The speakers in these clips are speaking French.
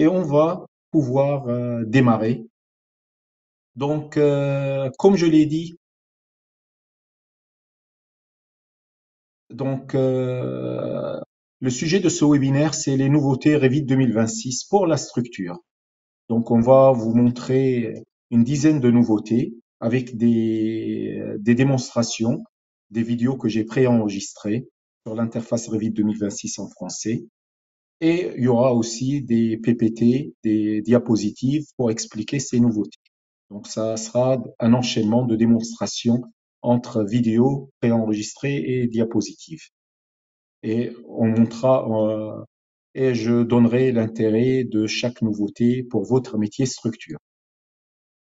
et on va pouvoir démarrer. Donc, comme je l'ai dit, donc le sujet de ce webinaire, c'est les nouveautés Revit 2026 pour la structure. Donc, on va vous montrer une dizaine de nouveautés avec des démonstrations, des vidéos que j'ai préenregistrées sur l'interface Revit 2026 en français. Et il y aura aussi des PPT, des diapositives pour expliquer ces nouveautés. Donc, ça sera un enchaînement de démonstrations entre vidéos préenregistrées et diapositives. Et on montrera, et je donnerai l'intérêt de chaque nouveauté pour votre métier structure.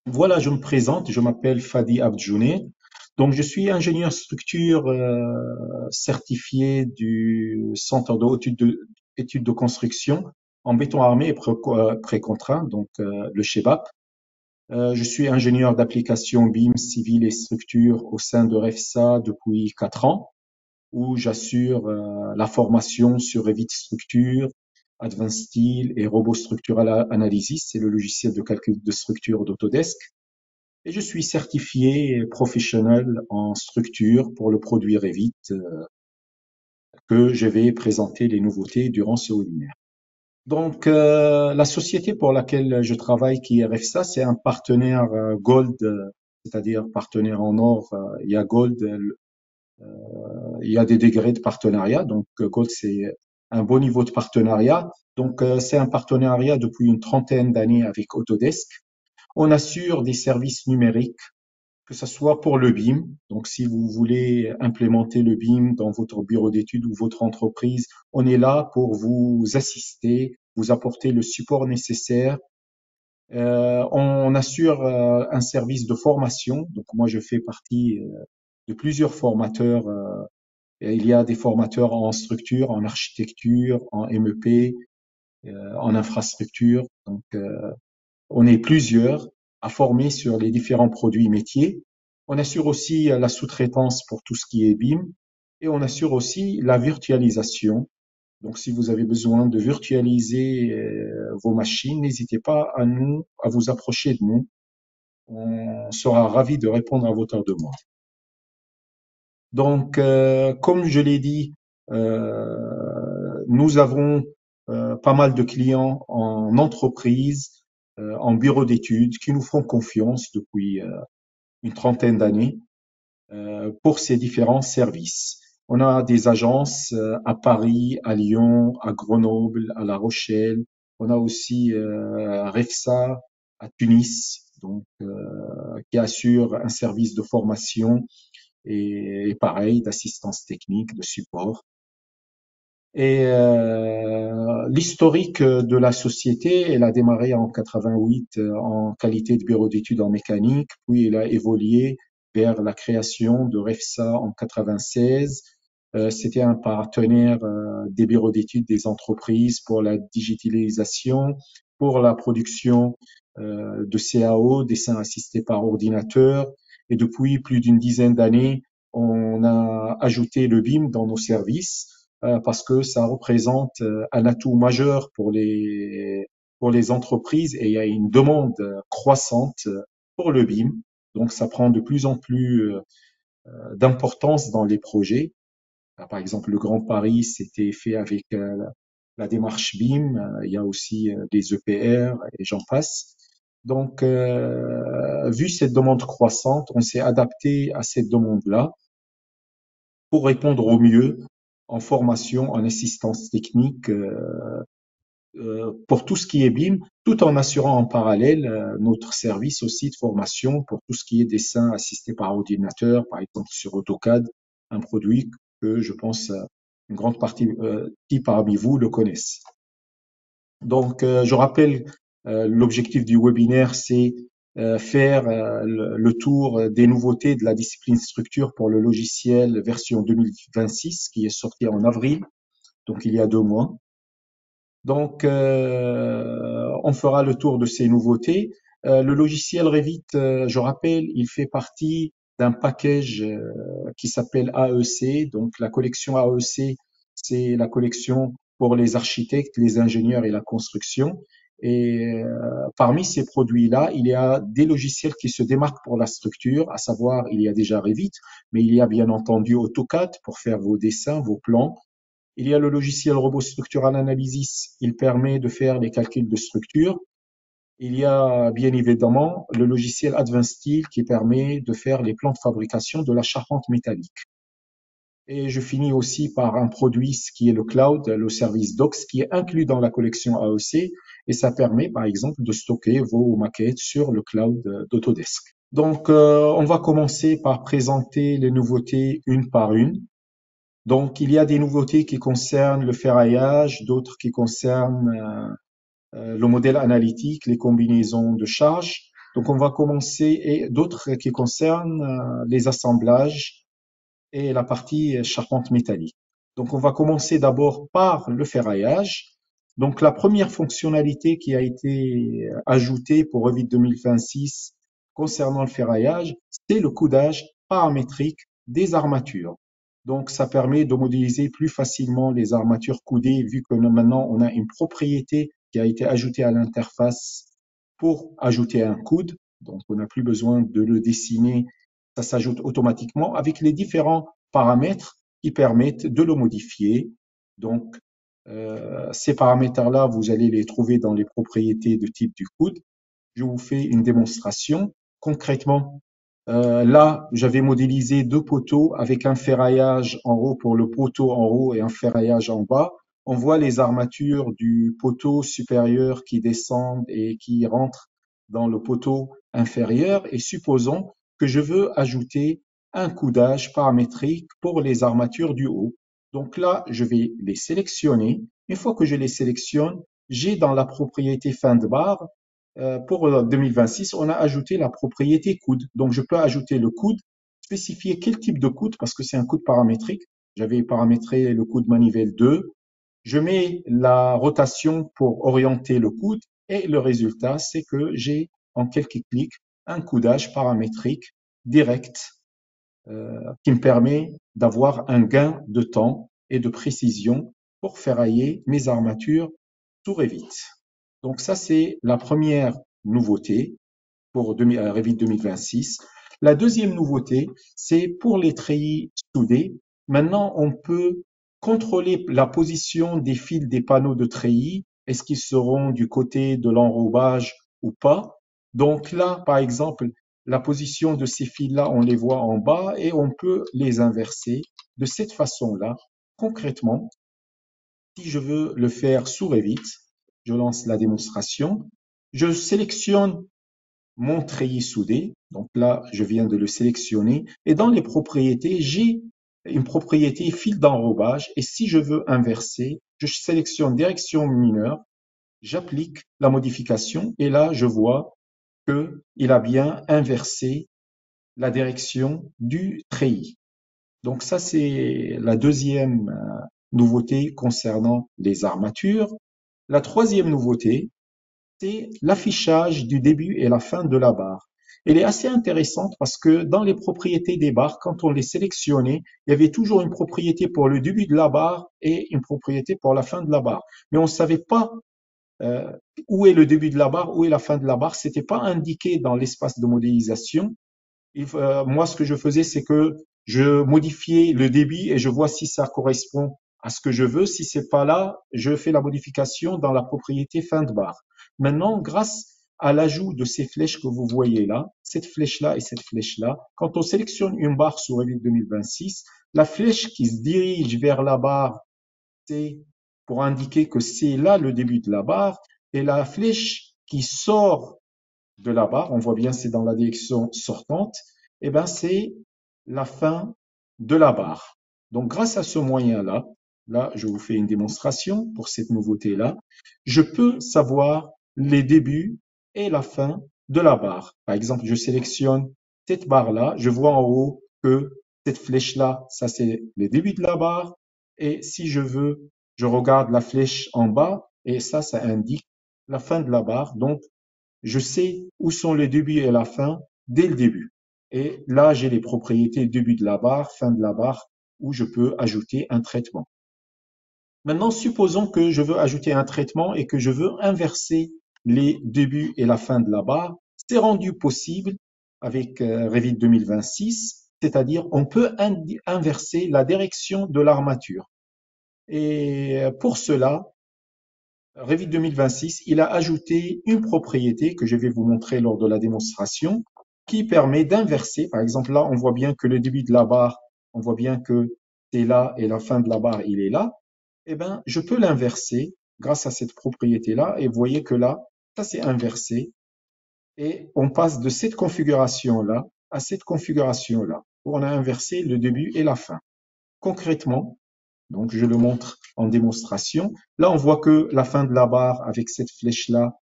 Voilà, je me présente, je m'appelle Fadi Abdjouné. Donc, je suis ingénieur structure certifié du Centre d'études de construction en béton armé et précontraint, donc le CHEBAP. Je suis ingénieur d'application BIM, civil et structure au sein de REFSA depuis 4 ans, où j'assure la formation sur Revit Structure, Advanced Steel et Robot Structural Analysis, c'est le logiciel de calcul de structure d'Autodesk. Et je suis certifié professionnel en structure pour le produit Revit que je vais présenter les nouveautés durant ce webinaire. Donc, la société pour laquelle je travaille, qui est REFSA, c'est un partenaire Gold, c'est-à-dire partenaire en or. Il y a Gold, il y a des degrés de partenariat. Donc, Gold, c'est un bon niveau de partenariat. Donc, c'est un partenariat depuis une trentaine d'années avec Autodesk. On assure des services numériques, que ce soit pour le BIM. Donc, si vous voulez implémenter le BIM dans votre bureau d'études ou votre entreprise, on est là pour vous assister, vous apporter le support nécessaire. On assure un service de formation. Donc, moi, je fais partie de plusieurs formateurs. Il y a des formateurs en structure, en architecture, en MEP, en infrastructure. Donc, on est plusieurs à former sur les différents produits métiers. On assure aussi la sous-traitance pour tout ce qui est BIM et on assure aussi la virtualisation. Donc, si vous avez besoin de virtualiser vos machines, n'hésitez pas à vous approcher de nous. On sera ravis de répondre à votre demande. Donc, comme je l'ai dit, nous avons pas mal de clients en entreprise, en bureau d'études, qui nous font confiance depuis une trentaine d'années pour ces différents services. On a des agences à Paris, à Lyon, à Grenoble, à La Rochelle. On a aussi REFSA à Tunis, donc qui assure un service de formation et pareil d'assistance technique, de support. Et l'historique de la société, elle a démarré en 88 en qualité de bureau d'études en mécanique, puis elle a évolué vers la création de REFSA en 96. C'était un partenaire des bureaux d'études des entreprises pour la digitalisation, pour la production de CAO, dessins assistés par ordinateur. Et depuis plus d'une dizaine d'années, on a ajouté le BIM dans nos services parce que ça représente un atout majeur pour les entreprises et il y a une demande croissante pour le BIM. Donc, ça prend de plus en plus d'importance dans les projets. Par exemple, le Grand Paris, c'était fait avec la démarche BIM. Il y a aussi des EPR et j'en passe. Donc, vu cette demande croissante, on s'est adapté à cette demande-là pour répondre au mieux en formation, en assistance technique pour tout ce qui est BIM, tout en assurant en parallèle notre service aussi de formation pour tout ce qui est dessin assisté par ordinateur, par exemple sur AutoCAD, un produit que je pense une grande partie qui parmi vous le connaissent. Donc, je rappelle, l'objectif du webinaire, c'est faire le tour des nouveautés de la discipline structure pour le logiciel version 2026 qui est sorti en avril, donc il y a 2 mois. Donc, on fera le tour de ces nouveautés. Le logiciel Revit, je rappelle, il fait partie d'un package qui s'appelle AEC. Donc, la collection AEC, c'est la collection pour les architectes, les ingénieurs et la construction. Et parmi ces produits-là, il y a des logiciels qui se démarquent pour la structure, à savoir, il y a déjà Revit, mais il y a bien entendu AutoCAD pour faire vos dessins, vos plans. Il y a le logiciel Robot Structural Analysis, il permet de faire les calculs de structure. Il y a bien évidemment le logiciel Advanced Steel qui permet de faire les plans de fabrication de la charpente métallique. Et je finis aussi par un produit qui est le cloud, le service Docs, qui est inclus dans la collection AEC, et ça permet par exemple de stocker vos maquettes sur le cloud d'Autodesk. Donc, on va commencer par présenter les nouveautés une par une. Donc, il y a des nouveautés qui concernent le ferraillage, d'autres qui concernent le modèle analytique, les combinaisons de charges. Donc, on va commencer, et d'autres qui concernent les assemblages et la partie charpente métallique. Donc, on va commencer d'abord par le ferraillage. Donc, la première fonctionnalité qui a été ajoutée pour Revit 2026 concernant le ferraillage, c'est le coudage paramétrique des armatures. Donc, ça permet de modéliser plus facilement les armatures coudées vu que maintenant on a une propriété qui a été ajoutée à l'interface pour ajouter un coude. Donc, on n'a plus besoin de le dessiner, ça s'ajoute automatiquement avec les différents paramètres qui permettent de le modifier. Donc, ces paramètres-là, vous allez les trouver dans les propriétés de type du coude. Je vous fais une démonstration. Concrètement, là, j'avais modélisé deux poteaux avec un ferraillage en haut pour le poteau en haut et un ferraillage en bas. On voit les armatures du poteau supérieur qui descendent et qui rentrent dans le poteau inférieur. Et supposons que je veux ajouter un coudage paramétrique pour les armatures du haut. Donc là, je vais les sélectionner. Une fois que je les sélectionne, j'ai dans la propriété fin de barre pour 2026, on a ajouté la propriété coude. Donc, je peux ajouter le coude, spécifier quel type de coude, parce que c'est un coude paramétrique. J'avais paramétré le coude manivelle 2. Je mets la rotation pour orienter le coude et le résultat, c'est que j'ai en quelques clics un coudage paramétrique direct qui me permet d'avoir un gain de temps et de précision pour ferrailler mes armatures sous Revit. Donc ça, c'est la première nouveauté pour Revit 2026. La deuxième nouveauté, c'est pour les treillis soudés. Maintenant, on peut contrôler la position des fils des panneaux de treillis. Est-ce qu'ils seront du côté de l'enrobage ou pas? Donc là, par exemple, la position de ces fils-là, on les voit en bas et on peut les inverser de cette façon-là. Concrètement, si je veux le faire sous Revit, je lance la démonstration. Je sélectionne mon treillis soudé. Donc là, je viens de le sélectionner. Et dans les propriétés, j'ai une propriété fil d'enrobage. Et si je veux inverser, je sélectionne direction mineure, j'applique la modification et là, je vois qu'il a bien inversé la direction du treillis. Donc ça, c'est la deuxième nouveauté concernant les armatures. La troisième nouveauté, c'est l'affichage du début et la fin de la barre. Elle est assez intéressante parce que dans les propriétés des barres, quand on les sélectionnait, il y avait toujours une propriété pour le début de la barre et une propriété pour la fin de la barre. Mais on ne savait pas euh, où est le début de la barre, où est la fin de la barre. C'était pas indiqué dans l'espace de modélisation. Moi, ce que je faisais, c'est que je modifiais le débit et je vois si ça correspond à ce que je veux. Si c'est pas là, je fais la modification dans la propriété fin de barre. Maintenant, grâce à l'ajout de ces flèches que vous voyez là, cette flèche-là et cette flèche-là, quand on sélectionne une barre sur Revit 2026, la flèche qui se dirige vers la barre, c'est pour indiquer que c'est là le début de la barre, et la flèche qui sort de la barre, on voit bien c'est dans la direction sortante, et ben c'est la fin de la barre. Donc grâce à ce moyen-là, là je vous fais une démonstration pour cette nouveauté-là, je peux savoir les débuts et la fin de la barre. Par exemple, je sélectionne cette barre-là, je vois en haut que cette flèche-là, ça c'est le début de la barre, et si je veux, je regarde la flèche en bas, et ça indique la fin de la barre. Donc je sais où sont les débuts et la fin dès le début. Et là, j'ai les propriétés début de la barre, fin de la barre, où je peux ajouter un traitement. Maintenant, supposons que je veux ajouter un traitement et que je veux inverser les débuts et la fin de la barre. C'est rendu possible avec Revit 2026, c'est-à-dire on peut inverser la direction de l'armature. Et pour cela, Revit 2026, il a ajouté une propriété que je vais vous montrer lors de la démonstration qui permet d'inverser. Par exemple, là, on voit bien que le début de la barre, on voit bien que c'est là et la fin de la barre, il est là. Eh bien, je peux l'inverser grâce à cette propriété-là. Et vous voyez que là, ça c'est inversé. Et on passe de cette configuration-là à cette configuration-là, où on a inversé le début et la fin. Concrètement, donc je le montre en démonstration. Là, on voit que la fin de la barre avec cette flèche-là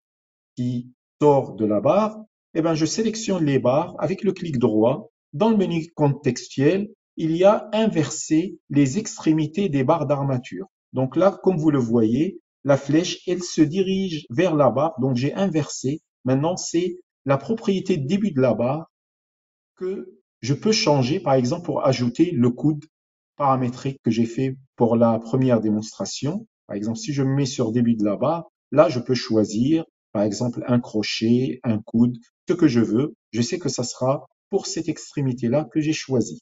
qui sort de la barre, eh ben, je sélectionne les barres avec le clic droit. Dans le menu contextuel, il y a inversé les extrémités des barres d'armature. Donc là, comme vous le voyez, la flèche, elle se dirige vers la barre. Donc j'ai inversé. Maintenant, c'est la propriété de début de la barre que je peux changer, par exemple, pour ajouter le coude paramétrique que j'ai fait pour la première démonstration. Par exemple, si je me mets sur début de la barre, là, je peux choisir, par exemple, un crochet, un coude, ce que je veux. Je sais que ça sera pour cette extrémité-là que j'ai choisi.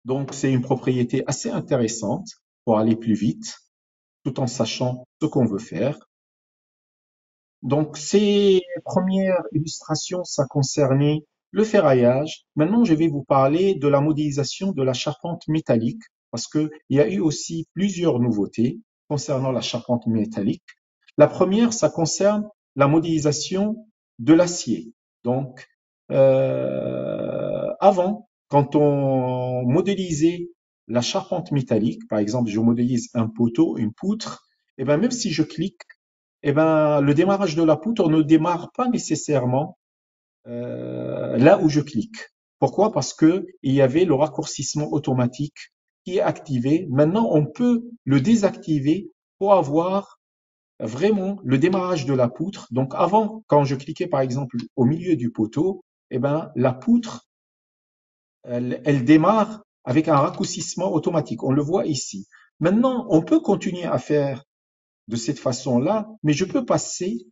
Donc, c'est une propriété assez intéressante pour aller plus vite, tout en sachant ce qu'on veut faire. Donc, ces premières illustrations, ça concernait le ferraillage. Maintenant, je vais vous parler de la modélisation de la charpente métallique, parce qu'il y a eu aussi plusieurs nouveautés concernant la charpente métallique. La première, ça concerne la modélisation de l'acier. Donc, avant, quand on modélisait la charpente métallique, par exemple, je modélise un poteau, une poutre, et ben même si je clique, eh ben, le démarrage de la poutre ne démarre pas nécessairement là où je clique. Pourquoi? Parce que il y avait le raccourcissement automatique qui est activé. Maintenant, on peut le désactiver pour avoir vraiment le démarrage de la poutre. Donc, avant, quand je cliquais par exemple au milieu du poteau, eh ben, la poutre, elle démarre avec un raccourcissement automatique. On le voit ici. Maintenant, on peut continuer à faire de cette façon-là, mais je peux passer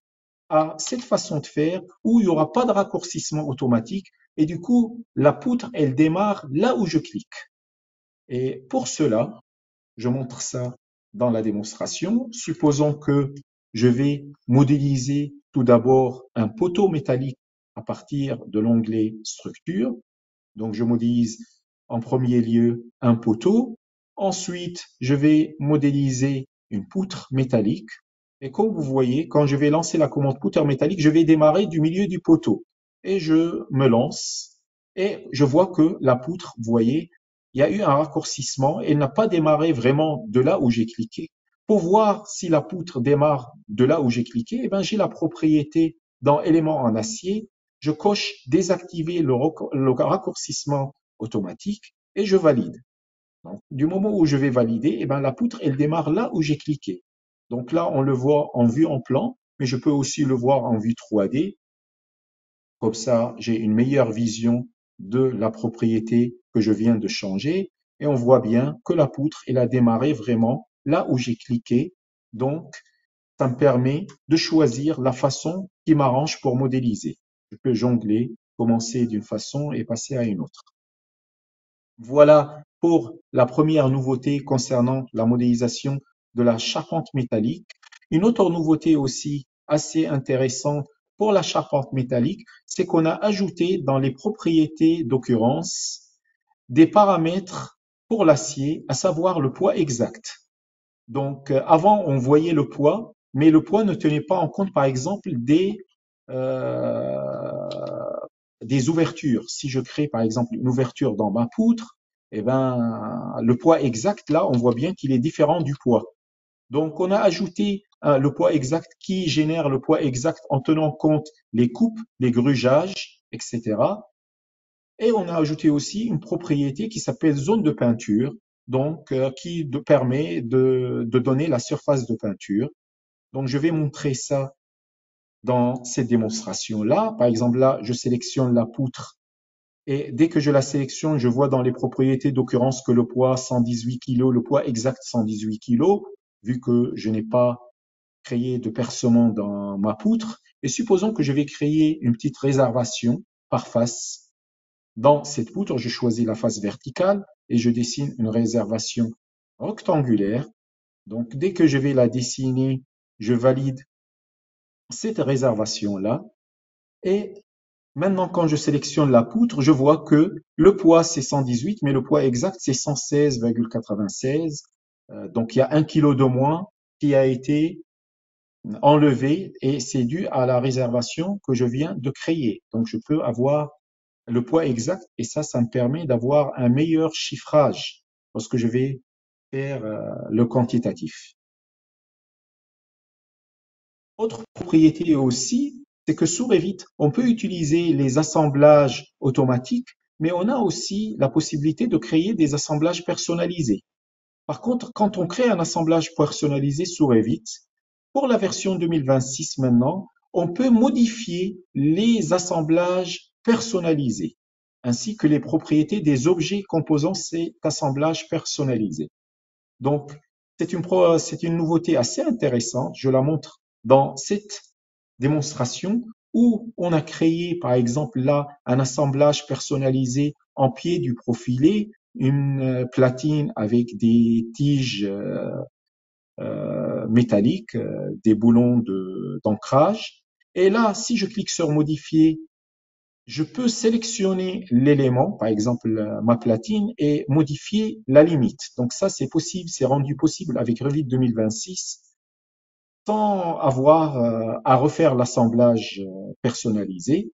à cette façon de faire où il n'y aura pas de raccourcissement automatique et du coup, la poutre, elle démarre là où je clique. Et pour cela, je montre ça dans la démonstration. Supposons que je vais modéliser tout d'abord un poteau métallique à partir de l'onglet structure. Donc, je modélise en premier lieu un poteau. Ensuite, je vais modéliser une poutre métallique. Et comme vous voyez, quand je vais lancer la commande poutre métallique, je vais démarrer du milieu du poteau. Et je me lance. Et je vois que la poutre, vous voyez, il y a eu un raccourcissement. Elle n'a pas démarré vraiment de là où j'ai cliqué. Pour voir si la poutre démarre de là où j'ai cliqué, eh ben, j'ai la propriété dans éléments en acier. Je coche désactiver le raccourcissement automatique et je valide. Donc, du moment où je vais valider, eh ben, la poutre, elle démarre là où j'ai cliqué. Donc là, on le voit en vue en plan, mais je peux aussi le voir en vue 3D. Comme ça, j'ai une meilleure vision de la propriété que je viens de changer. Et on voit bien que la poutre, elle a démarré vraiment là où j'ai cliqué. Donc, ça me permet de choisir la façon qui m'arrange pour modéliser. Je peux jongler, commencer d'une façon et passer à une autre. Voilà pour la première nouveauté concernant la modélisation de la charpente métallique. Une autre nouveauté aussi assez intéressante pour la charpente métallique, c'est qu'on a ajouté dans les propriétés d'occurrence des paramètres pour l'acier, à savoir le poids exact. Donc, avant, on voyait le poids, mais le poids ne tenait pas en compte, par exemple, euh, des ouvertures. Si je crée, par exemple, une ouverture dans ma poutre, eh ben, le poids exact, là, on voit bien qu'il est différent du poids. Donc, on a ajouté le poids exact qui génère le poids exact en tenant compte les coupes, les grugeages, etc. Et on a ajouté aussi une propriété qui s'appelle zone de peinture, donc qui permet de donner la surface de peinture. Donc, je vais montrer ça dans cette démonstration-là. Par exemple, là, je sélectionne la poutre et dès que je la sélectionne, je vois dans les propriétés d'occurrence que le poids 118 kg, le poids exact 118 kg, vu que je n'ai pas créer de percement dans ma poutre. Et supposons que je vais créer une petite réservation par face. Dans cette poutre, je choisis la face verticale et je dessine une réservation rectangulaire. Donc, dès que je vais la dessiner, je valide cette réservation-là. Et maintenant, quand je sélectionne la poutre, je vois que le poids, c'est 118, mais le poids exact, c'est 116,96. Donc, il y a 1 kilo de moins qui a été enlevé et c'est dû à la réservation que je viens de créer. Donc, je peux avoir le poids exact et ça me permet d'avoir un meilleur chiffrage lorsque je vais faire le quantitatif. Autre propriété aussi, c'est que sous Revit, on peut utiliser les assemblages automatiques, mais on a aussi la possibilité de créer des assemblages personnalisés. Par contre, quand on crée un assemblage personnalisé sous Revit, pour la version 2026 maintenant, on peut modifier les assemblages personnalisés, ainsi que les propriétés des objets composant cet assemblage personnalisé. Donc, c'est une nouveauté assez intéressante. Je la montre dans cette démonstration où on a créé, par exemple, là, un assemblage personnalisé en pied du profilé, une platine avec des tiges métalliques, des boulons d'ancrage. Et là, si je clique sur modifier, je peux sélectionner l'élément, par exemple ma platine, et modifier la limite. Donc ça, c'est possible, c'est rendu possible avec Revit 2026 sans avoir à refaire l'assemblage personnalisé.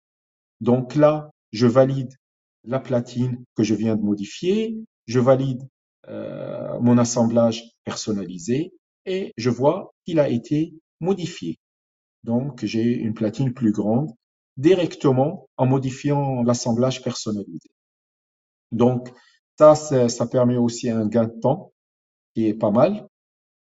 Donc là, je valide la platine que je viens de modifier, je valide mon assemblage personnalisé et je vois qu'il a été modifié. Donc, j'ai une platine plus grande directement en modifiant l'assemblage personnalisé. Donc, ça permet aussi un gain de temps qui est pas mal.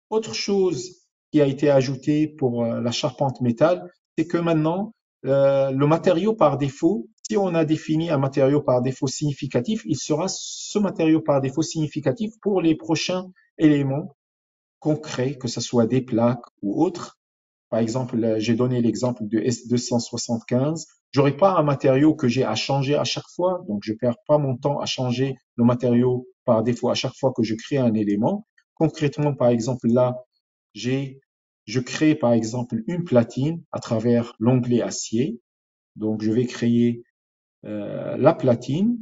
Autre chose qui a été ajoutée pour la charpente métal, c'est que maintenant, le matériau par défaut, si on a défini un matériau par défaut significatif, il sera ce matériau par défaut significatif pour les prochains éléments concrets, que ce soit des plaques ou autres. Par exemple, j'ai donné l'exemple de S275. J'aurais pas un matériau que j'ai à changer à chaque fois, donc je perds pas mon temps à changer le matériau par défaut à chaque fois que je crée un élément. Concrètement, par exemple, là, j'ai, je crée par exemple une platine à travers l'onglet acier. Donc, je vais créer la platine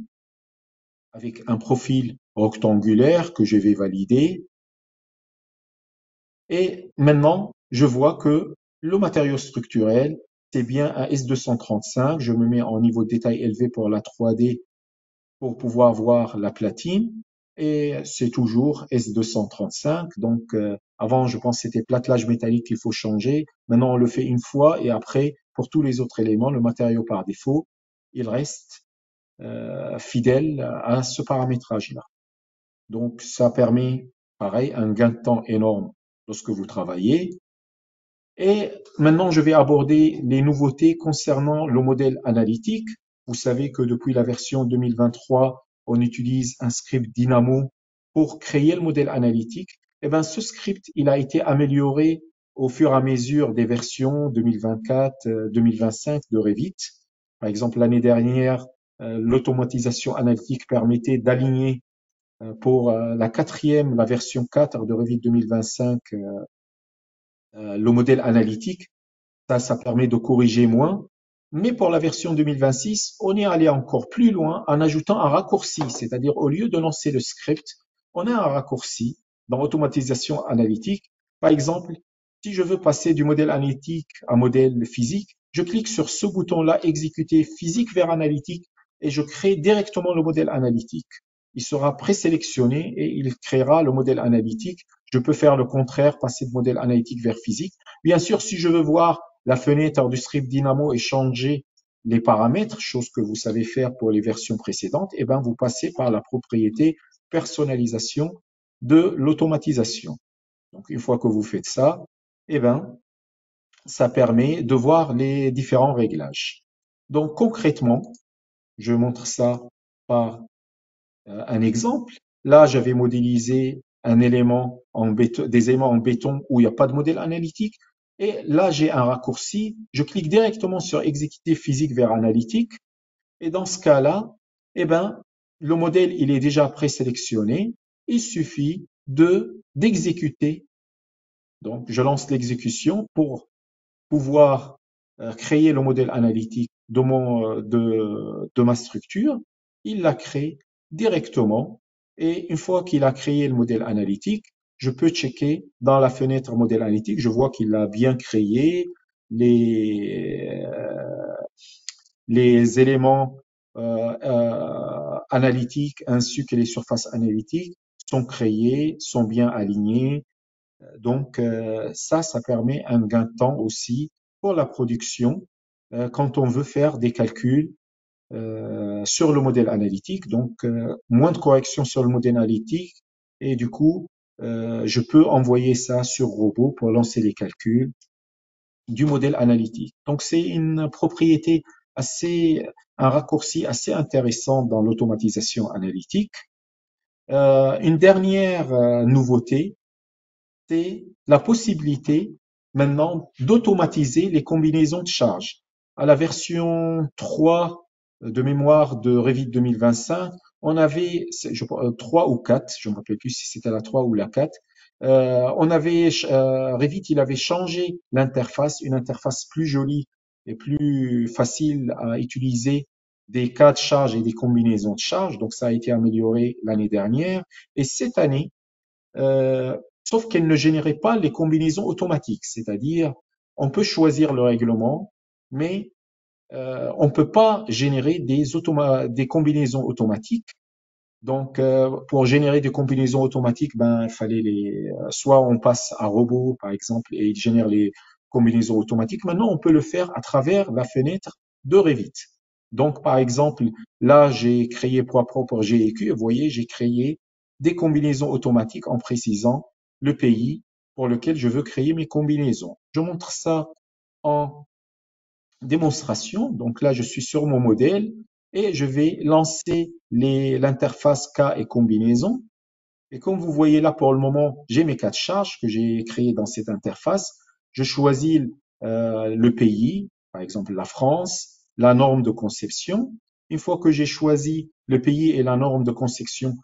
avec un profil rectangulaire que je vais valider. Et maintenant, je vois que le matériau structurel, c'est bien un S235. Je me mets en niveau de détail élevé pour la 3D pour pouvoir voir la platine. Et c'est toujours S235. Donc, avant, je pense que c'était platelage métallique qu'il faut changer. Maintenant, on le fait une fois et après, pour tous les autres éléments, le matériau par défaut, il reste fidèle à ce paramétrage-là. Donc, ça permet, pareil, un gain de temps énorme lorsque vous travaillez. Et maintenant, je vais aborder les nouveautés concernant le modèle analytique. Vous savez que depuis la version 2023, on utilise un script Dynamo pour créer le modèle analytique. Eh bien, ce script, il a été amélioré au fur et à mesure des versions 2024, 2025 de Revit. Par exemple, l'année dernière, l'automatisation analytique permettait d'aligner pour la quatrième, la version 4 de Revit 2025, le modèle analytique. Ça permet de corriger moins. Mais pour la version 2026, on est allé encore plus loin en ajoutant un raccourci, c'est-à-dire au lieu de lancer le script, on a un raccourci dans automatisation analytique. Par exemple, si je veux passer du modèle analytique à modèle physique, je clique sur ce bouton-là, exécuter physique vers analytique, et je crée directement le modèle analytique. Il sera présélectionné et il créera le modèle analytique. Je peux faire le contraire, passer de modèle analytique vers physique. Bien sûr, si je veux voir la fenêtre du script Dynamo et changer les paramètres, chose que vous savez faire pour les versions précédentes, et ben vous passez par la propriété personnalisation de l'automatisation. Donc une fois que vous faites ça, et ben ça permet de voir les différents réglages. Donc concrètement, je montre ça par un exemple. Là, j'avais modélisé un élément en béton, des éléments en béton où il n'y a pas de modèle analytique. Et là, j'ai un raccourci. Je clique directement sur exécuter physique vers analytique. Et dans ce cas-là, eh ben, le modèle, il est déjà présélectionné. Il suffit d'exécuter. Donc, je lance l'exécution pour pouvoir créer le modèle analytique de ma structure. Il la crée directement. Et une fois qu'il a créé le modèle analytique, je peux checker dans la fenêtre modèle analytique. Je vois qu'il l'a bien créé. Les, les éléments analytiques ainsi que les surfaces analytiques sont créés, sont bien alignés. Donc ça permet un gain de temps aussi pour la production quand on veut faire des calculs sur le modèle analytique. Donc moins de corrections sur le modèle analytique et du coup je peux envoyer ça sur robot pour lancer les calculs du modèle analytique. Donc c'est une propriété assez, un raccourci assez intéressant dans l'automatisation analytique. Une dernière nouveauté, c'est la possibilité maintenant d'automatiser les combinaisons de charges. À la version 3 de mémoire de Revit 2025, on avait 3 ou 4, je ne me rappelle plus si c'était la 3 ou la 4. Revit, il avait changé l'interface, une interface plus jolie et plus facile à utiliser des cas de charge et des combinaisons de charges. Donc ça a été amélioré l'année dernière. Et cette année, sauf qu'elle ne générait pas les combinaisons automatiques, c'est-à-dire on peut choisir le règlement, mais on ne peut pas générer des combinaisons automatiques. Donc, pour générer des combinaisons automatiques, ben, il fallait soit on passe à robot, par exemple, et il génère les combinaisons automatiques. Maintenant, on peut le faire à travers la fenêtre de Revit. Donc, par exemple, là, j'ai créé pour propre GEQ. Vous voyez, j'ai créé des combinaisons automatiques en précisant le pays pour lequel je veux créer mes combinaisons. Je montre ça en démonstration. Donc là, je suis sur mon modèle et je vais lancer l'interface cas et combinaison. Et comme vous voyez là, pour le moment, j'ai mes cas de charges que j'ai créés dans cette interface. Je choisis le pays, par exemple la France, la norme de conception. Une fois que j'ai choisi le pays et la norme de conception,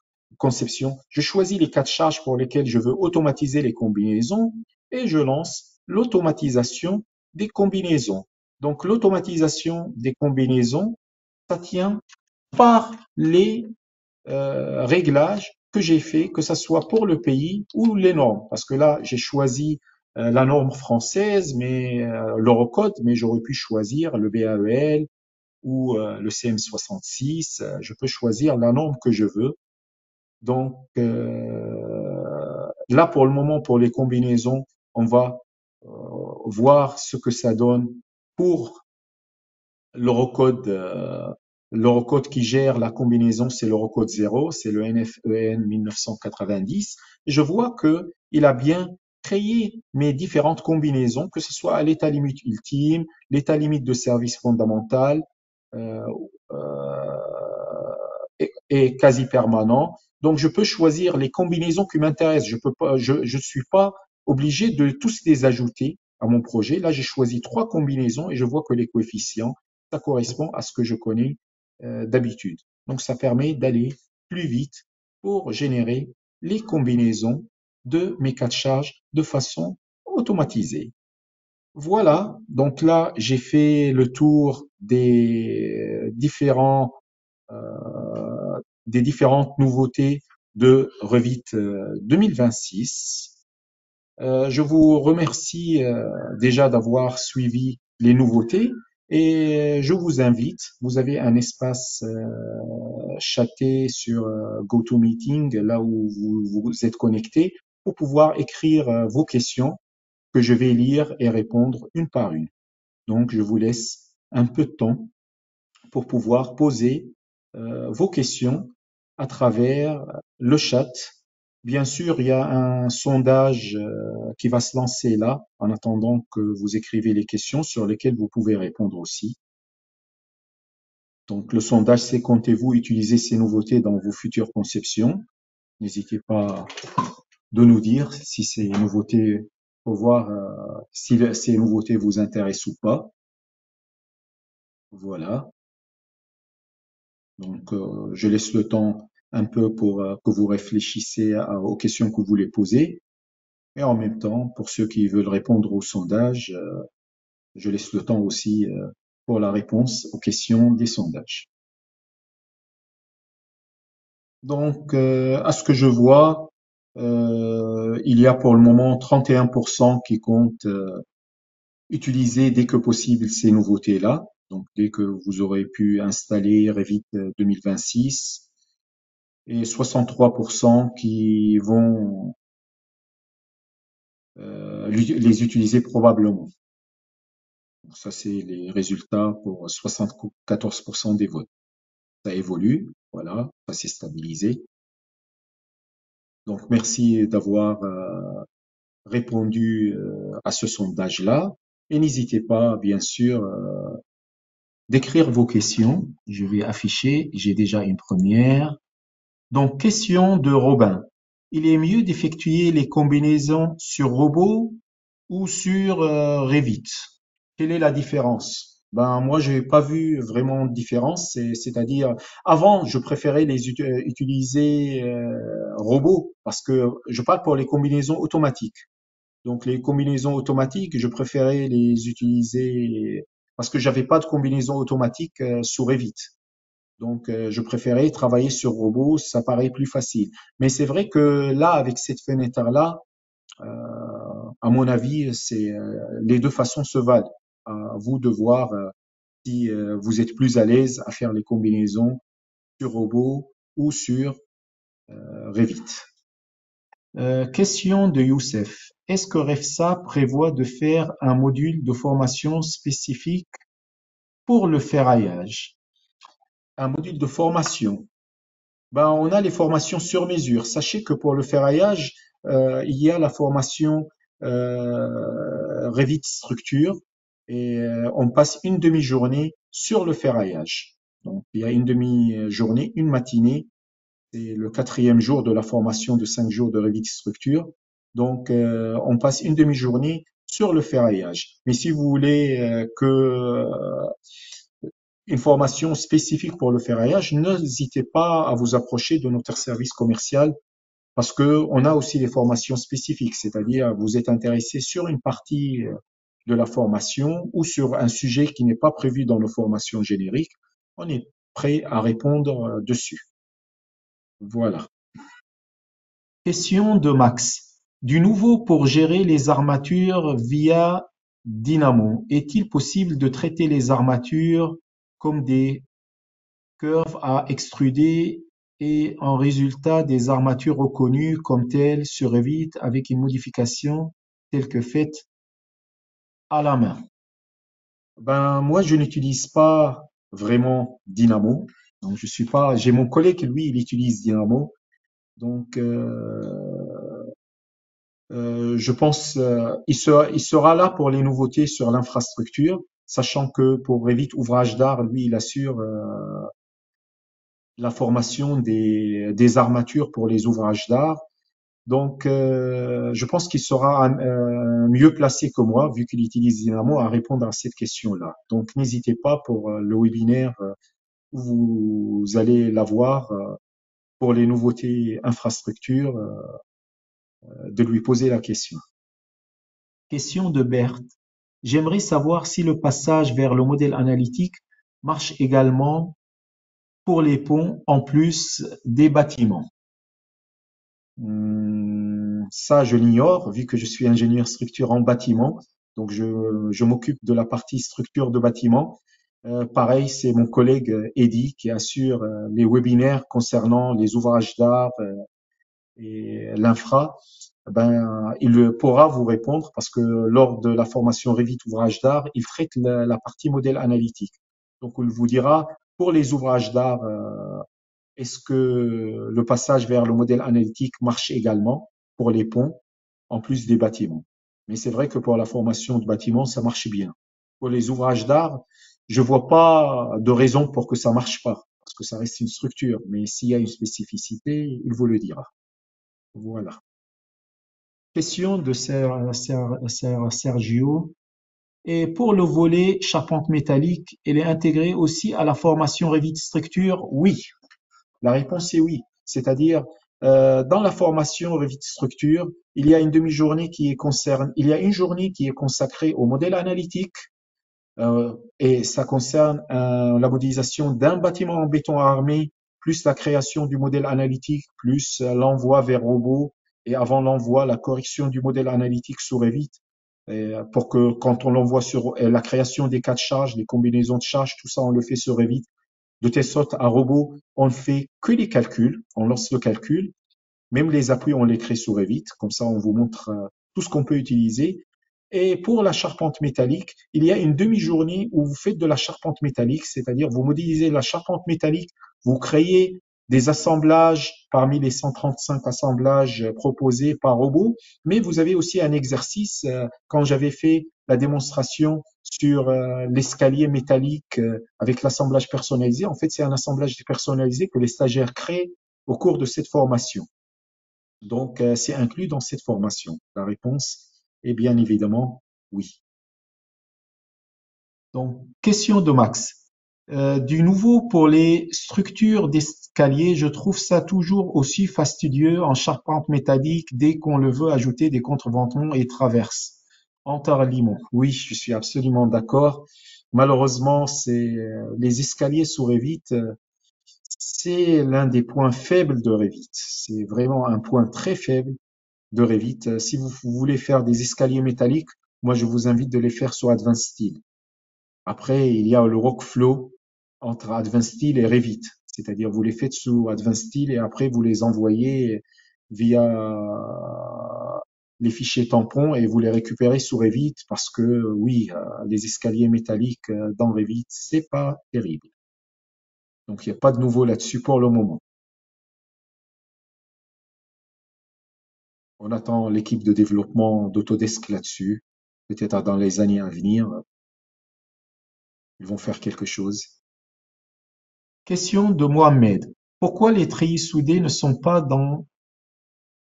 je choisis les cas de charges pour lesquels je veux automatiser les combinaisons et je lance l'automatisation des combinaisons. Donc l'automatisation des combinaisons, ça tient par les réglages que j'ai fait, que ce soit pour le pays ou les normes. Parce que là, j'ai choisi la norme française, mais l'Eurocode, mais j'aurais pu choisir le BAEL ou le CM66. Je peux choisir la norme que je veux. Donc là, pour le moment, pour les combinaisons, on va voir ce que ça donne pour l'Eurocode. L'Eurocode qui gère la combinaison, c'est l'Eurocode 0, c'est le NFEN 1990. Et je vois que il a bien créé mes différentes combinaisons, que ce soit à l'état limite ultime, l'état limite de service fondamental, euh, est quasi permanent. Donc, je peux choisir les combinaisons qui m'intéressent. Je suis pas obligé de tous les ajouter à mon projet. Là, j'ai choisi 3 combinaisons et je vois que les coefficients, ça correspond à ce que je connais d'habitude. Donc, ça permet d'aller plus vite pour générer les combinaisons de mes cas de charge de façon automatisée. Voilà, donc là, j'ai fait le tour des différentes nouveautés de Revit 2026. Je vous remercie déjà d'avoir suivi les nouveautés et je vous invite, vous avez un espace chaté sur GoToMeeting, là où vous êtes connecté, pour pouvoir écrire vos questions que je vais lire et répondre une par une. Donc, je vous laisse un peu de temps pour pouvoir poser vos questions à travers le chat. Bien sûr, il y a un sondage qui va se lancer là, en attendant que vous écrivez les questions sur lesquelles vous pouvez répondre aussi. Donc, le sondage, c'est comptez-vous utiliser ces nouveautés dans vos futures conceptions? N'hésitez pas de nous dire si ces nouveautés pour voir si ces nouveautés vous intéressent ou pas. Voilà. Donc, je laisse le temps un peu pour que vous réfléchissiez aux questions que vous voulez poser. Et en même temps, pour ceux qui veulent répondre au sondage, je laisse le temps aussi pour la réponse aux questions des sondages. Donc, à ce que je vois, il y a pour le moment 31% qui comptent utiliser dès que possible ces nouveautés-là. Donc, dès que vous aurez pu installer Revit 2026, et 63% qui vont les utiliser probablement. Donc, ça, c'est les résultats pour 74% des votes. Ça évolue, voilà, ça s'est stabilisé. Donc, merci d'avoir répondu à ce sondage-là. Et n'hésitez pas, bien sûr, d'écrire vos questions. Je vais afficher, j'ai déjà une première. Donc, question de Robin. Il est mieux d'effectuer les combinaisons sur robot ou sur Revit? Quelle est la différence? Ben moi, j'ai pas vu vraiment de différence. C'est-à-dire, avant, je préférais les utiliser robots parce que je parle pour les combinaisons automatiques. Donc les combinaisons automatiques, je préférais les utiliser parce que j'avais pas de combinaison automatique sous Revit. Donc je préférais travailler sur robot, ça paraît plus facile. Mais c'est vrai que là, avec cette fenêtre-là, à mon avis, c'est les deux façons se valent. À vous de voir si vous êtes plus à l'aise à faire les combinaisons sur robot ou sur Revit. Question de Youssef. Est-ce que Refsa prévoit de faire un module de formation spécifique pour le ferraillage? Un module de formation. Ben, on a les formations sur mesure. Sachez que pour le ferraillage, il y a la formation Revit Structure et on passe une demi-journée sur le ferraillage. Donc, il y a une demi-journée, une matinée. C'est le quatrième jour de la formation de 5 jours de Revit Structure. Donc, on passe une demi-journée sur le ferraillage. Mais si vous voulez que une formation spécifique pour le ferraillage, n'hésitez pas à vous approcher de notre service commercial parce que on a aussi des formations spécifiques, c'est-à-dire vous êtes intéressé sur une partie de la formation ou sur un sujet qui n'est pas prévu dans nos formations génériques, on est prêt à répondre dessus. Voilà. Question de Max. Du nouveau pour gérer les armatures via Dynamo, est-il possible de traiter les armatures comme des curves à extruder et en résultat des armatures reconnues comme telles sur Revit avec une modification telle que faite à la main? Ben, moi, je n'utilise pas vraiment Dynamo. Donc, je suis pas, j'ai mon collègue, lui, il utilise Dynamo. Donc, je pense il sera là pour les nouveautés sur l'infrastructure, sachant que pour Revit Ouvrage d'Art, lui, il assure la formation des armatures pour les ouvrages d'art. Donc, je pense qu'il sera mieux placé que moi, vu qu'il utilise Dynamo, à répondre à cette question-là. Donc, n'hésitez pas pour le webinaire où vous allez l'avoir pour les nouveautés infrastructures, de lui poser la question. Question de Berthe. J'aimerais savoir si le passage vers le modèle analytique marche également pour les ponts en plus des bâtiments. Ça, je l'ignore, vu que je suis ingénieur structure en bâtiment. Donc, je m'occupe de la partie structure de bâtiment. Pareil, c'est mon collègue Eddy qui assure les webinaires concernant les ouvrages d'art et l'infra. Ben, il pourra vous répondre parce que lors de la formation Revit ouvrage d'art, il traite la partie modèle analytique. Donc, il vous dira pour les ouvrages d'art, est-ce que le passage vers le modèle analytique marche également pour les ponts, en plus des bâtiments? Mais c'est vrai que pour la formation de bâtiments, ça marche bien. Pour les ouvrages d'art, je vois pas de raison pour que ça marche pas, parce que ça reste une structure. Mais s'il y a une spécificité, il vous le dira. Voilà. Question de Sergio. Et pour le volet charpente métallique, elle est intégrée aussi à la formation Revit Structure? Oui. La réponse est oui. C'est-à-dire, dans la formation Revit Structure, il y a une demi-journée il y a une journée qui est consacrée au modèle analytique, et ça concerne la modélisation d'un bâtiment en béton armé, plus la création du modèle analytique, plus l'envoi vers robot, et avant l'envoi, la correction du modèle analytique sur Revit, pour que quand on l'envoie sur la création des cas de charge, des combinaisons de charges, tout ça, on le fait sur Revit, de telle sorte à robot, on ne fait que les calculs, on lance le calcul, même les appuis, on les crée sur Revit, comme ça on vous montre tout ce qu'on peut utiliser. Et pour la charpente métallique, il y a une demi-journée où vous faites de la charpente métallique, c'est-à-dire vous modélisez la charpente métallique, vous créez des assemblages parmi les 135 assemblages proposés par robot, mais vous avez aussi un exercice, quand j'avais fait la démonstration sur l'escalier métallique avec l'assemblage personnalisé, en fait c'est un assemblage personnalisé que les stagiaires créent au cours de cette formation. Donc, c'est inclus dans cette formation. La réponse est bien évidemment oui. Donc, question de Max. Du nouveau pour les structures d'escalier, je trouve ça toujours aussi fastidieux en charpente métallique dès qu'on le veut ajouter des contreventements et traverses. Entarimont. Oui, je suis absolument d'accord. Malheureusement, c'est les escaliers sous Revit, c'est l'un des points faibles de Revit. C'est vraiment un point très faible de Revit. Si vous voulez faire des escaliers métalliques, moi je vous invite de les faire sur Advanced Steel. Après, il y a le workflow entre Advanced Steel et Revit. C'est-à-dire vous les faites sous Advanced Steel et après vous les envoyez via les fichiers tampons et vous les récupérez sous Revit parce que oui, les escaliers métalliques dans Revit, c'est pas terrible. Donc il n'y a pas de nouveau là-dessus pour le moment. On attend l'équipe de développement d'Autodesk là-dessus. Peut-être dans les années à venir, ils vont faire quelque chose. Question de Mohamed. Pourquoi les treillis soudés ne sont pas dans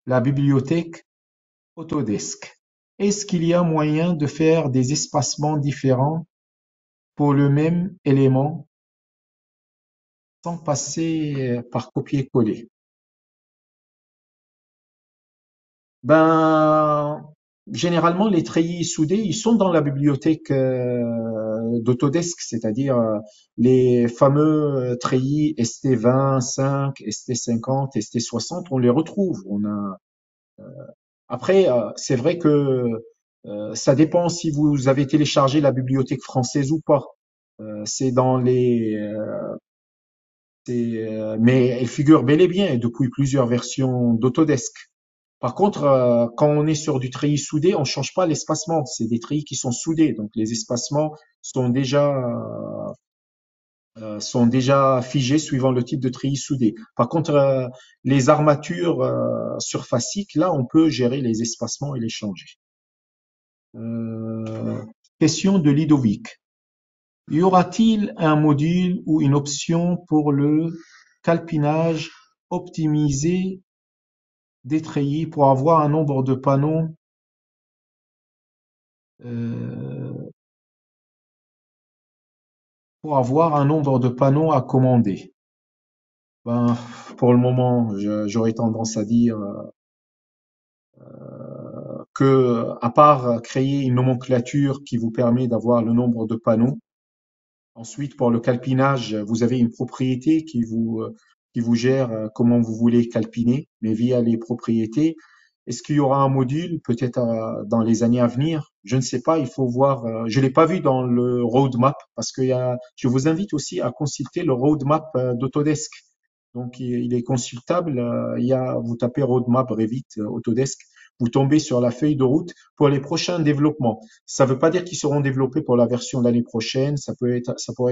la bibliothèque Autodesk? Est-ce qu'il y a moyen de faire des espacements différents pour le même élément sans passer par copier-coller? Ben, généralement, les treillis soudés, ils sont dans la bibliothèque d'Autodesk, c'est-à-dire les fameux treillis ST20, ST50, ST60, on les retrouve. Après, c'est vrai que ça dépend si vous avez téléchargé la bibliothèque française ou pas. C'est dans mais elle figure bel et bien depuis plusieurs versions d'Autodesk. Par contre, quand on est sur du treillis soudé, on change pas l'espacement. C'est des treillis qui sont soudés, donc les espacements sont déjà figés suivant le type de treillis soudé. Par contre, les armatures surfaciques, là, on peut gérer les espacements et les changer. Euh, Question de Ludovic. Y aura-t-il un module ou une option pour le calpinage optimisé des treillis pour avoir un nombre de panneaux euh, à commander? Ben, pour le moment, j'aurais tendance à dire que, à part créer une nomenclature qui vous permet d'avoir le nombre de panneaux, ensuite, pour le calpinage, vous avez une propriété qui vous gère comment vous voulez calpiner, mais via les propriétés. Est-ce qu'il y aura un module peut-être dans les années à venir? Je ne sais pas, il faut voir. Je l'ai pas vu dans le roadmap parce je vous invite aussi à consulter le roadmap d'Autodesk. Donc, il est consultable. Vous tapez roadmap Revit Autodesk, vous tombez sur la feuille de route pour les prochains développements. Ça ne veut pas dire qu'ils seront développés pour la version de l'année prochaine. Ça pourrait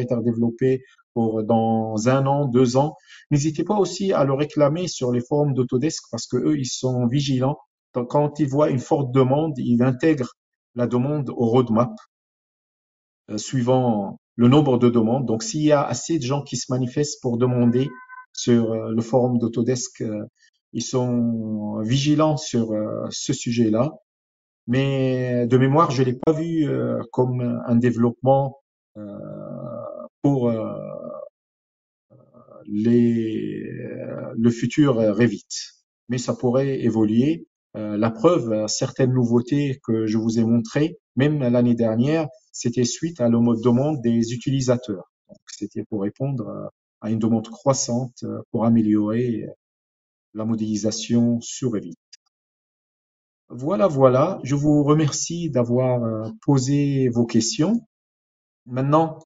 être développé pour dans 1 an, 2 ans. N'hésitez pas aussi à le réclamer sur les forums d'Autodesk parce que eux, ils sont vigilants. Donc, quand ils voient une forte demande, ils intègrent la demande au roadmap suivant le nombre de demandes. Donc, s'il y a assez de gens qui se manifestent pour demander sur le forum d'Autodesk ils sont vigilants sur ce sujet-là. Mais de mémoire, je l'ai pas vu comme un développement euh, pour le futur Revit. Mais ça pourrait évoluer. La preuve, certaines nouveautés que je vous ai montrées, même l'année dernière, c'était suite à la demande des utilisateurs. Donc, c'était pour répondre à une demande croissante pour améliorer la modélisation sur Revit. Voilà, voilà. Je vous remercie d'avoir posé vos questions. Maintenant,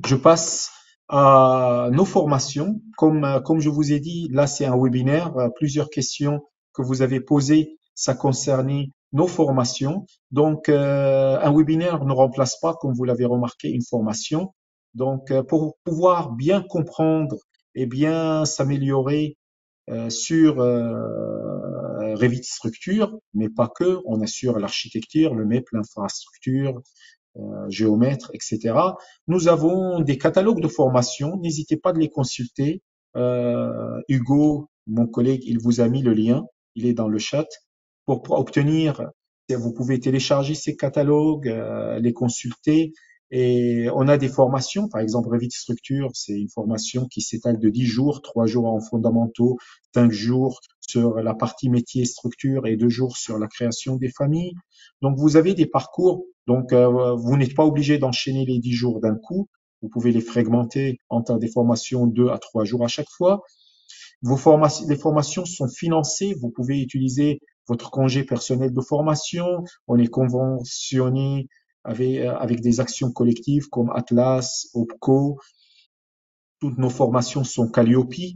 je passe à nos formations. Comme je vous ai dit, là, c'est un webinaire. Plusieurs questions que vous avez posées, ça concernait nos formations. Donc, un webinaire ne remplace pas, comme vous l'avez remarqué, une formation. Donc, pour pouvoir bien comprendre et bien s'améliorer sur Revit Structure, mais pas que, on assure l'architecture, le MEP, l'infrastructure, géomètre, etc. Nous avons des catalogues de formation. N'hésitez pas de les consulter. Hugo, mon collègue, il vous a mis le lien. Il est dans le chat. Pour obtenir, vous pouvez télécharger ces catalogues, les consulter. Et on a des formations, par exemple Revit Structure, c'est une formation qui s'étale de 10 jours, 3 jours en fondamentaux, 5 jours sur la partie métier structure et 2 jours sur la création des familles. Donc vous avez des parcours, donc vous n'êtes pas obligé d'enchaîner les 10 jours d'un coup, vous pouvez les fragmenter entre des formations 2 à 3 jours à chaque fois. Les formations sont financées, vous pouvez utiliser votre congé personnel de formation, on est conventionné avec des actions collectives comme Atlas, OPCO, toutes nos formations sont Calliope,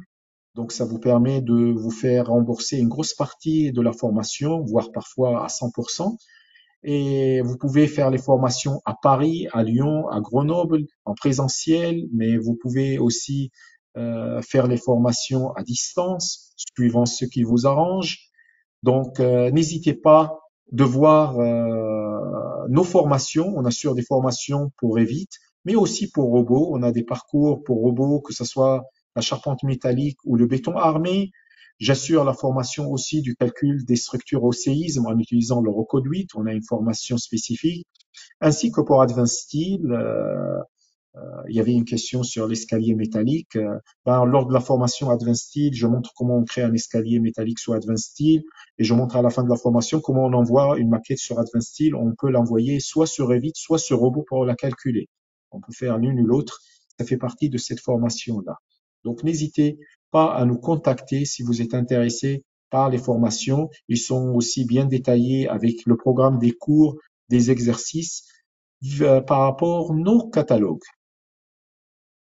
donc ça vous permet de vous faire rembourser une grosse partie de la formation, voire parfois à 100%. Et vous pouvez faire les formations à Paris, à Lyon, à Grenoble, en présentiel, mais vous pouvez aussi faire les formations à distance, suivant ce qui vous arrange. Donc, n'hésitez pas de voir nos formations. On assure des formations pour Revit, mais aussi pour robots. On a des parcours pour robots, que ce soit la charpente métallique ou le béton armé. J'assure la formation aussi du calcul des structures au séisme en utilisant le Rocode 8. On a une formation spécifique, ainsi que pour Advanced Steel. Il y avait une question sur l'escalier métallique. Lors de la formation Advanced Steel, je montre comment on crée un escalier métallique sur Advanced Steel et je montre à la fin de la formation comment on envoie une maquette sur Advanced Steel. On peut l'envoyer soit sur Revit, soit sur Robot pour la calculer. On peut faire l'une ou l'autre. Ça fait partie de cette formation-là. Donc, n'hésitez pas à nous contacter si vous êtes intéressé par les formations. Ils sont aussi bien détaillés avec le programme des cours, des exercices par rapport à nos catalogues.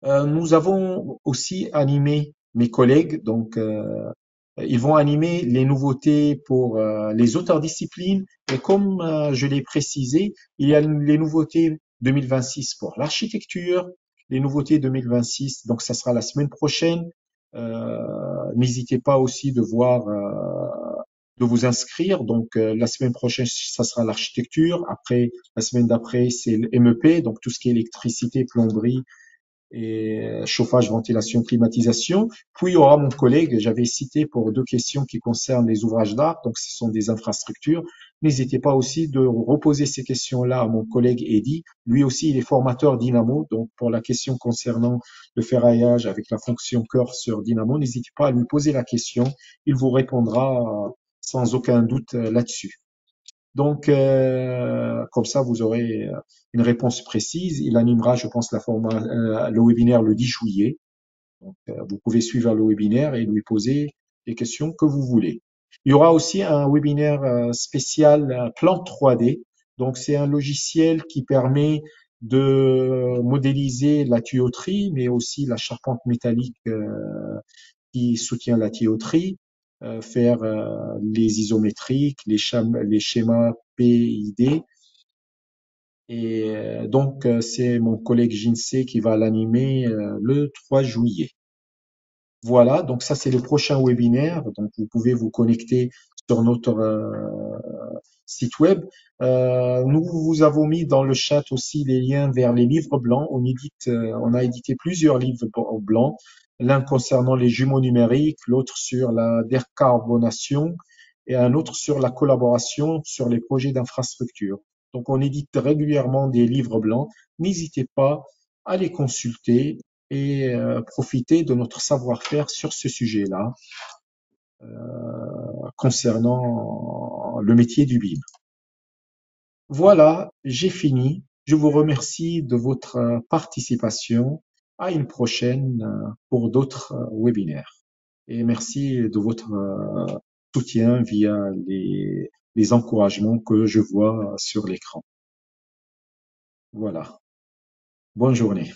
Nous avons aussi animé mes collègues, donc ils vont animer les nouveautés pour les auteurs disciplines. Et comme je l'ai précisé, il y a les nouveautés 2026 pour l'architecture, les nouveautés 2026, donc ça sera la semaine prochaine. N'hésitez pas aussi de vous inscrire. Donc la semaine prochaine, ça sera l'architecture. Après, la semaine d'après, c'est le MEP, donc tout ce qui est électricité, plomberie, et chauffage, ventilation, climatisation. Puis il y aura mon collègue, j'avais cité pour deux questions qui concernent les ouvrages d'art, donc ce sont des infrastructures. N'hésitez pas aussi de reposer ces questions-là à mon collègue Eddy. Lui aussi, il est formateur Dynamo, donc pour la question concernant le ferraillage avec la fonction cœur sur Dynamo, n'hésitez pas à lui poser la question. Il vous répondra sans aucun doute là-dessus. Donc, comme ça, vous aurez une réponse précise. Il animera, je pense, le webinaire le 10 juillet. Donc, vous pouvez suivre le webinaire et lui poser les questions que vous voulez. Il y aura aussi un webinaire spécial plan 3D. Donc, c'est un logiciel qui permet de modéliser la tuyauterie, mais aussi la charpente métallique qui soutient la tuyauterie, faire les isométriques, les schémas PID. Et donc, c'est mon collègue Jinsei qui va l'animer le 3 juillet. Voilà, donc ça, c'est le prochain webinaire. Donc, vous pouvez vous connecter sur notre site web. Nous vous avons mis dans le chat aussi les liens vers les livres blancs. On a édité plusieurs livres blancs. l'un concernant les jumeaux numériques, l'autre sur la décarbonation et un autre sur la collaboration sur les projets d'infrastructure. Donc, on édite régulièrement des livres blancs. N'hésitez pas à les consulter et profiter de notre savoir-faire sur ce sujet-là concernant le métier du BIM. Voilà, j'ai fini. Je vous remercie de votre participation. À une prochaine pour d'autres webinaires. Et merci de votre soutien via les encouragements que je vois sur l'écran. Voilà. Bonne journée.